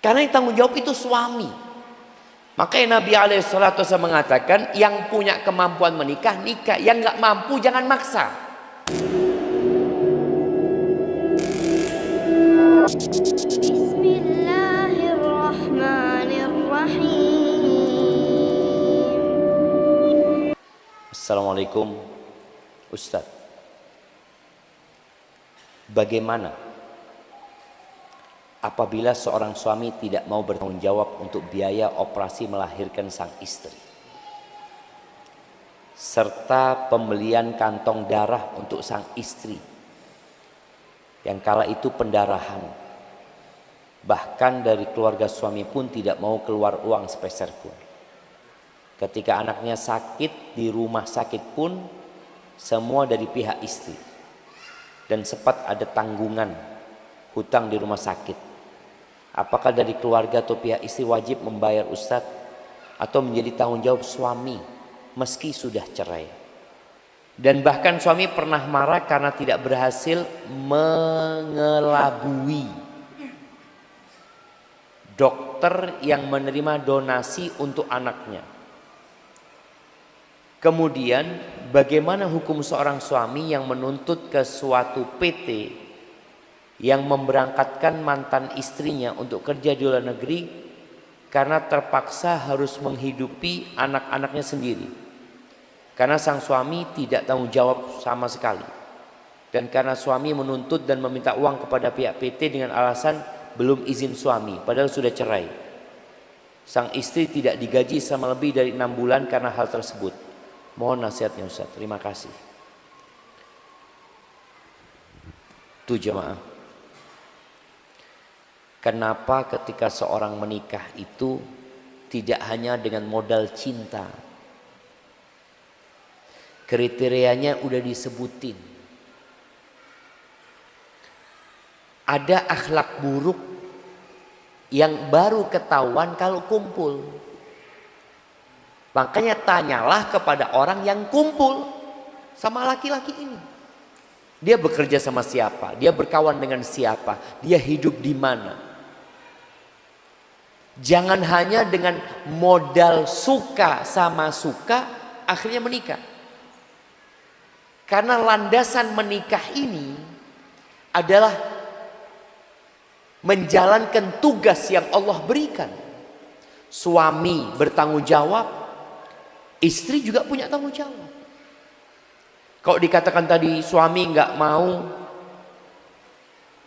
Karena yang tanggung jawab itu suami. Makanya Nabi SAW mengatakan, yang punya kemampuan menikah, nikah. Yang nggak mampu jangan maksa. Bismillahirrahmanirrahim. Assalamualaikum Ustadz. Bagaimana apabila seorang suami tidak mau bertanggung jawab untuk biaya operasi melahirkan sang istri, serta pembelian kantong darah untuk sang istri yang kala itu pendarahan, bahkan dari keluarga suami pun tidak mau keluar uang sepeser pun. Ketika anaknya sakit di rumah sakit pun semua dari pihak istri, dan sempat ada tanggungan hutang di rumah sakit. Apakah dari keluarga atau pihak istri wajib membayar Ustadz, atau menjadi tanggung jawab suami meski sudah cerai? Dan bahkan suami pernah marah karena tidak berhasil mengelabui dokter yang menerima donasi untuk anaknya. Kemudian bagaimana hukum seorang suami yang menuntut ke suatu PT yang memberangkatkan mantan istrinya untuk kerja di luar negeri karena terpaksa harus menghidupi anak-anaknya sendiri, karena sang suami tidak tanggung jawab sama sekali, dan karena suami menuntut dan meminta uang kepada pihak PT dengan alasan belum izin suami padahal sudah cerai. Sang istri tidak digaji selama lebih dari 6 bulan karena hal tersebut. Mohon nasihatnya Ustaz, terima kasih. Tuh jemaah, kenapa ketika seorang menikah itu tidak hanya dengan modal cinta, kriterianya udah disebutin. Ada akhlak buruk yang baru ketahuan kalau kumpul. Makanya tanyalah kepada orang yang kumpul sama laki-laki ini. Dia bekerja sama siapa? Dia berkawan dengan siapa? Dia hidup di mana? Jangan hanya dengan modal suka sama suka akhirnya menikah. Karena landasan menikah ini adalah menjalankan tugas yang Allah berikan. Suami bertanggung jawab, istri juga punya tanggung jawab. Kalau dikatakan tadi suami nggak mau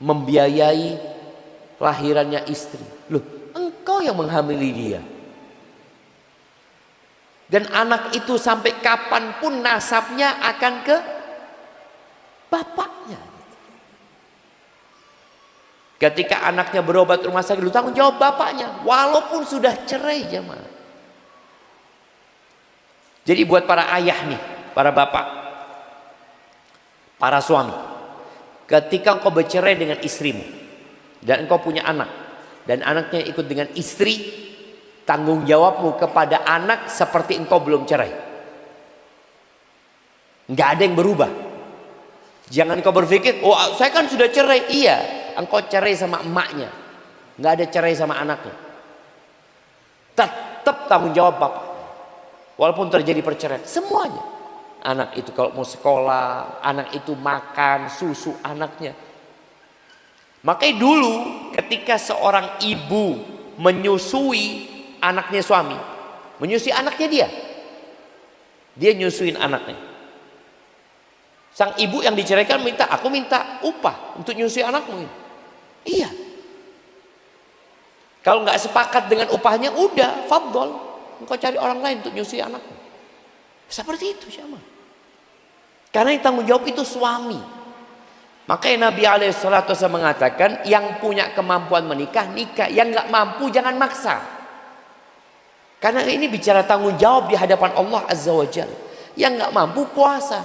membiayai lahirannya istri, loh, engkau yang menghamili dia. Dan anak itu sampai kapanpun nasabnya akan ke bapaknya. Ketika anaknya berobat rumah sakit, lu tanggung jawab bapaknya, walaupun sudah cerai jemaah. Jadi buat para ayah nih, para bapak, para suami, ketika engkau bercerai dengan istrimu dan engkau punya anak dan anaknya ikut dengan istri, tanggung jawabmu kepada anak seperti engkau belum cerai. Nggak ada yang berubah. Jangan engkau berpikir, oh saya kan sudah cerai. Iya, engkau cerai sama emaknya, nggak ada cerai sama anaknya. Tetap tanggung jawab bapak. Walaupun terjadi perceraian, semuanya. Anak itu kalau mau sekolah, anak itu makan, susu anaknya. Makanya dulu ketika seorang ibu menyusui anaknya suami, menyusui anaknya dia nyusuin anaknya. Sang ibu yang diceraikan minta, aku minta upah untuk nyusui anakmu. Iya. Kalau nggak sepakat dengan upahnya, udah, fadhol. Engkau cari orang lain untuk nyusui anakmu. Seperti itu sama. Karena yang tanggung jawab itu suami. Makanya Nabi SAW mengatakan, yang punya kemampuan menikah, nikah. Yang nggak mampu jangan maksa. Karena ini bicara tanggung jawab di hadapan Allah Azza wa Jalla. Yang nggak mampu puasa.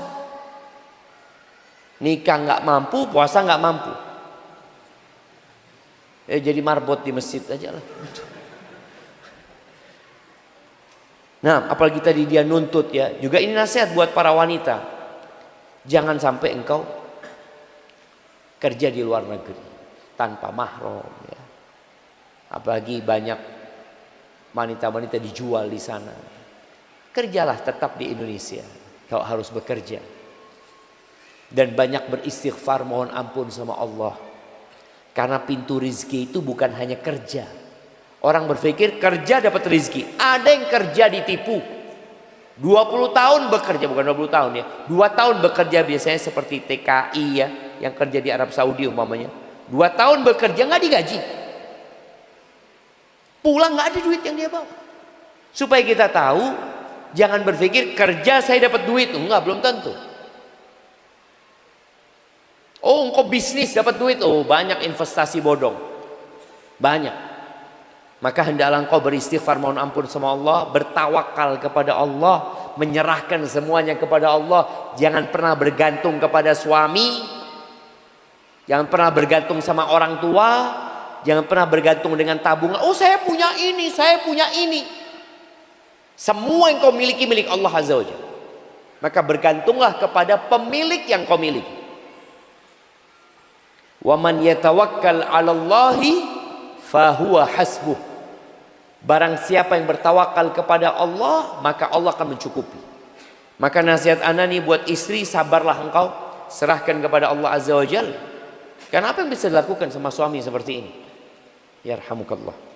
Nikah nggak mampu, puasa nggak mampu. Jadi marbot di masjid aja lah. Nah, apalagi tadi dia nuntut ya. Juga ini nasihat buat para wanita. Jangan sampai engkau kerja di luar negeri tanpa mahram ya. Apalagi banyak wanita-wanita dijual di sana. Kerjalah tetap di Indonesia. Kau harus bekerja. Dan banyak beristighfar, mohon ampun sama Allah. Karena pintu rizki itu bukan hanya kerja. Orang berpikir kerja dapat rizki. Ada yang kerja ditipu. 20 tahun bekerja, bukan 20 tahun ya. 2 tahun bekerja biasanya seperti TKI ya, yang kerja di Arab Saudi umpamanya. 2 tahun bekerja nggak digaji. Pulang nggak ada duit yang dia bawa. Supaya kita tahu, jangan berpikir kerja saya dapat duit. Enggak, belum tentu. Oh, engkau bisnis dapat duit. Oh, banyak investasi bodong. Banyak. Maka hendaklah engkau beristighfar, mohon ampun sama Allah, bertawakal kepada Allah, menyerahkan semuanya kepada Allah. Jangan pernah bergantung kepada suami, jangan pernah bergantung sama orang tua, jangan pernah bergantung dengan tabungan. Oh, saya punya ini, saya punya ini. Semua yang kau miliki milik Allah Azza wa Jalla. Maka bergantunglah kepada pemilik yang kau miliki. Wa man yatawakkal 'alallahi fahuwa hasbuh. Barang siapa yang bertawakal kepada Allah, maka Allah akan mencukupi. Maka nasihat ana nih buat istri, sabarlah engkau, serahkan kepada Allah Azza wa Jalla. Karena apa yang bisa dilakukan sama suami seperti ini? Yarhamukallah.